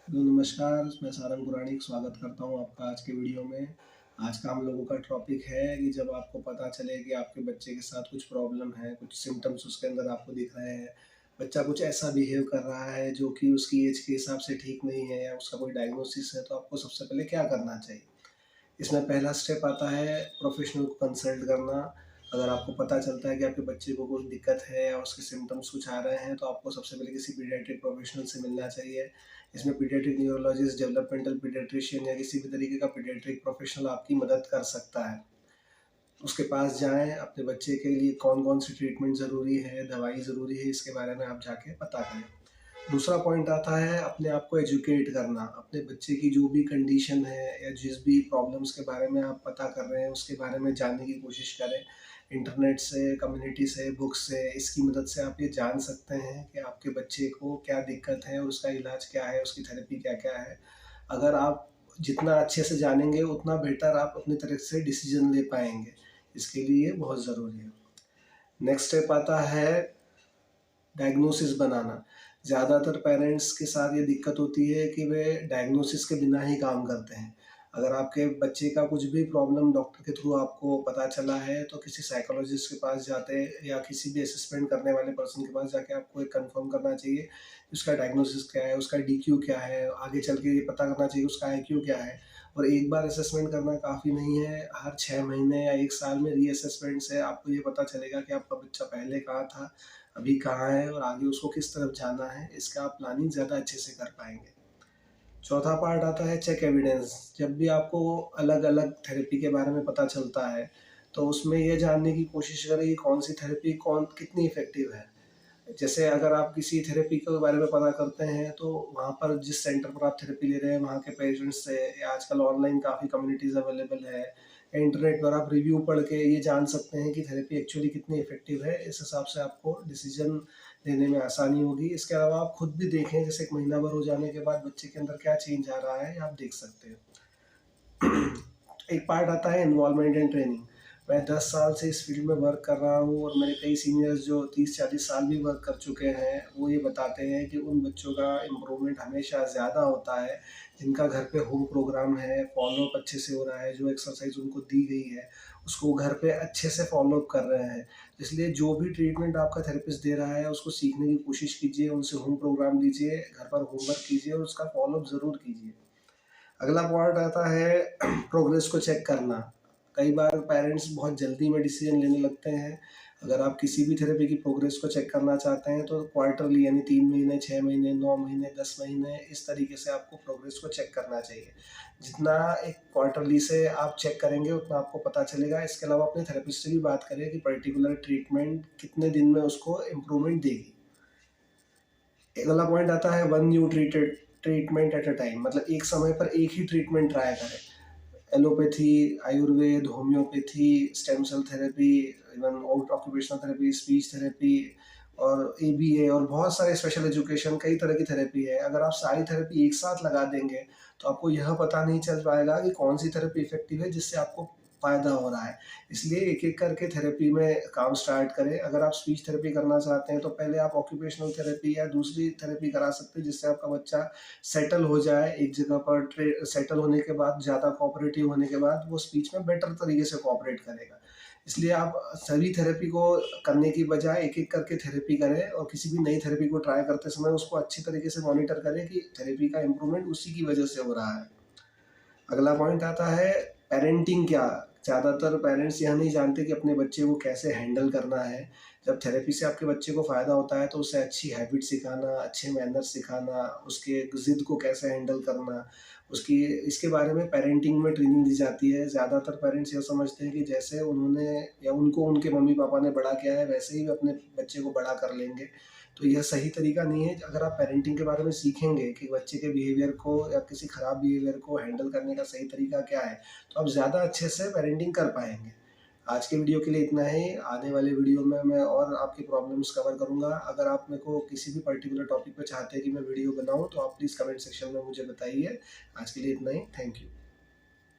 Hello नमस्कार, मैं सारंग पुराणिक स्वागत करता हूँ आपका आज के वीडियो में। आज का हम लोगों का टॉपिक है कि जब आपको पता चले कि आपके बच्चे के साथ कुछ प्रॉब्लम है, कुछ सिम्पटम्स उसके अंदर आपको दिख रहे हैं, बच्चा कुछ ऐसा बिहेव कर रहा है जो कि उसकी एज के हिसाब से ठीक नहीं है या उसका कोई डायग्नोसिस है, तो आपको सबसे पहले क्या करना चाहिए? इसमें पहला स्टेप आता है प्रोफेशनल को कंसल्ट करना। अगर आपको पता चलता है कि आपके बच्चे को कोई दिक्कत है या उसके सिम्पटम्स कुछ आ रहे हैं, तो आपको सबसे पहले किसी पीडियाट्रिक प्रोफेशनल से मिलना चाहिए। इसमें पीडियाट्रिक न्यूरोलॉजिस्ट, डेवलपमेंटल पीडियाट्रिशियन या किसी भी तरीके का पीडियाट्रिक प्रोफेशनल आपकी मदद कर सकता है। उसके पास जाएँ, अपने बच्चे के लिए कौन-कौन सी ट्रीटमेंट ज़रूरी है, दवाई ज़रूरी है, इसके बारे में आप जाके पता करें। दूसरा पॉइंट आता है अपने आप को एजुकेट करना। अपने बच्चे की जो भी कंडीशन है या जिस भी प्रॉब्लम्स के बारे में आप पता कर रहे हैं, उसके बारे में जानने की कोशिश करें। इंटरनेट से, कम्युनिटी से, बुक से, इसकी मदद से आप ये जान सकते हैं कि आपके बच्चे को क्या दिक्कत है और उसका इलाज क्या है, उसकी थेरेपी क्या-क्या है। अगर आप जितना अच्छे से जानेंगे, उतना बेटर आप अपनी तरफ से डिसीज़न ले पाएँगे। इसके लिए बहुत ज़रूरी है। नेक्स्ट स्टेप आता है डायग्नोसिस बनाना। ज़्यादातर पेरेंट्स के साथ ये दिक्कत होती है कि वे डायग्नोसिस के बिना ही काम करते हैं। अगर आपके बच्चे का कुछ भी प्रॉब्लम डॉक्टर के थ्रू आपको पता चला है, तो किसी साइकोलॉजिस्ट के पास जाते या किसी भी असेसमेंट करने वाले पर्सन के पास जाके आपको ये कन्फर्म करना चाहिए कि उसका डायग्नोसिस क्या है, उसका डीक्यू क्या है, आगे चल के ये पता करना चाहिए उसका आईक्यू क्या है। और एक बार असेसमेंट करना काफ़ी नहीं है, हर 6 महीने या 1 साल में रीअसेसमेंट से आपको ये पता चलेगा कि आपका बच्चा पहले कहाँ था, अभी कहाँ है और आगे उसको किस तरफ जाना है, इसका आप प्लानिंग ज़्यादा अच्छे से कर पाएँगे। चौथा पार्ट आता है चेक एविडेंस। जब भी आपको अलग-अलग थेरेपी के बारे में पता चलता है, तो उसमें ये जानने की कोशिश करें कि कौन-सी थेरेपी कौन कितनी इफ़ेक्टिव है। जैसे अगर आप किसी थेरेपी के बारे में पता करते हैं, तो वहाँ पर जिस सेंटर पर आप थेरेपी ले रहे हैं, वहाँ के पेशेंट्स से या आजकल ऑनलाइन काफ़ी कम्युनिटीज़ अवेलेबल है या इंटरनेट पर आप रिव्यू पढ़ के ये जान सकते हैं कि थेरेपी एक्चुअली कितनी इफ़ेक्टिव है। इस हिसाब से आपको डिसीज़न लेने में आसानी होगी। इसके अलावा आप खुद भी देखें, जैसे 1 महीना भर हो जाने के बाद बच्चे के अंदर क्या चेंज आ रहा है, आप देख सकते हैं। एक पार्ट आता है इन्वॉल्वमेंट एंड ट्रेनिंग। मैं 10 साल से इस फील्ड में वर्क कर रहा हूँ और मेरे कई सीनियर्स जो 30-40 साल भी वर्क कर चुके हैं, वो ये बताते हैं कि उन बच्चों का इम्प्रूवमेंट हमेशा ज़्यादा होता है, जिनका घर पे होम प्रोग्राम है, फ़ॉलो-अप अच्छे से हो रहा है, जो एक्सरसाइज़ उनको दी गई है, उसको घर पे अच्छे से फ़ॉलो-अप कर रहे हैं। इसलिए जो भी ट्रीटमेंट आपका थेरेपिस्ट दे रहा है, उसको सीखने की कोशिश कीजिए, उनसे होम प्रोग्राम लीजिए, घर पर होमवर्क कीजिए और उसका फ़ॉलो-अप ज़रूर कीजिए। अगला पॉइंट आता है प्रोग्रेस को चेक करना। कई बार पेरेंट्स बहुत जल्दी में डिसीज़न लेने लगते हैं। अगर आप किसी भी थेरेपी की प्रोग्रेस को चेक करना चाहते हैं, तो क्वार्टरली यानी 3 महीने, 6 महीने, 9 महीने, 10 महीने इस तरीके से आपको प्रोग्रेस को चेक करना चाहिए। जितना एक क्वार्टरली से आप चेक करेंगे, उतना आपको पता चलेगा। इसके अलावा अपने थेरेपिस्ट से भी बात करें कि पर्टिकुलर ट्रीटमेंट कितने दिन में उसको इम्प्रूवमेंट देगी। अगला पॉइंट आता है one new treatment at a time, मतलब एक समय पर एक ही ट्रीटमेंट ट्राई करें। Allopathy, Ayurveda, homeopathy, stem cell therapy, even occupational therapy, speech therapy और एबीए और बहुत सारे स्पेशल एजुकेशन, कई तरह की थेरेपी है। अगर आप सारी थेरेपी एक साथ लगा देंगे, तो आपको यह पता नहीं चल पाएगा कि कौन सी थेरेपी इफेक्टिव है, जिससे आपको फ़ायदा हो रहा है। इसलिए एक-एक करके थेरेपी में काम स्टार्ट करें। अगर आप स्पीच थेरेपी करना चाहते हैं, तो पहले आप ऑक्यूपेशनल थेरेपी या दूसरी थेरेपी करा सकते हैं, जिससे आपका बच्चा सेटल हो जाए एक जगह पर। सेटल होने के बाद, ज़्यादा कोऑपरेटिव होने के बाद, वो स्पीच में बेटर तरीके से कोऑपरेट करेगा। इसलिए आप सभी थेरेपी को करने की बजाय एक-एक करके थेरेपी करें और किसी भी नई थेरेपी को ट्राई करते समय उसको अच्छी तरीके से मॉनिटर करें कि थेरेपी का इम्प्रूवमेंट उसी की वजह से हो रहा है। अगला पॉइंट आता है पेरेंटिंग क्या। ज़्यादातर पेरेंट्स यह नहीं जानते कि अपने बच्चे को कैसे हैंडल करना है। जब थेरेपी से आपके बच्चे को फ़ायदा होता है, तो उसे अच्छी हैबिट सिखाना, अच्छे मैनर्स सिखाना, उसके ज़िद को कैसे हैंडल करना, उसकी इसके बारे में पेरेंटिंग में ट्रेनिंग दी जाती है। ज़्यादातर पेरेंट्स ये समझते हैं कि जैसे उन्होंने या उनको उनके मम्मी-पापा ने बड़ा किया है, वैसे ही वे अपने बच्चे को बड़ा कर लेंगे। तो यह सही तरीका नहीं है। अगर आप पेरेंटिंग के बारे में सीखेंगे कि बच्चे के बिहेवियर को या किसी खराब बिहेवियर को हैंडल करने का सही तरीका क्या है, तो आप ज़्यादा अच्छे से पेरेंटिंग कर पाएँगे। आज के वीडियो के लिए इतना ही। आने वाले वीडियो में मैं और आपकी प्रॉब्लम्स कवर करूँगा। अगर आप मेरे को किसी भी पर्टिकुलर टॉपिक पे चाहते हैं कि मैं वीडियो बनाऊँ, तो आप प्लीज़ कमेंट सेक्शन में मुझे बताइए। आज के लिए इतना ही। Thank you.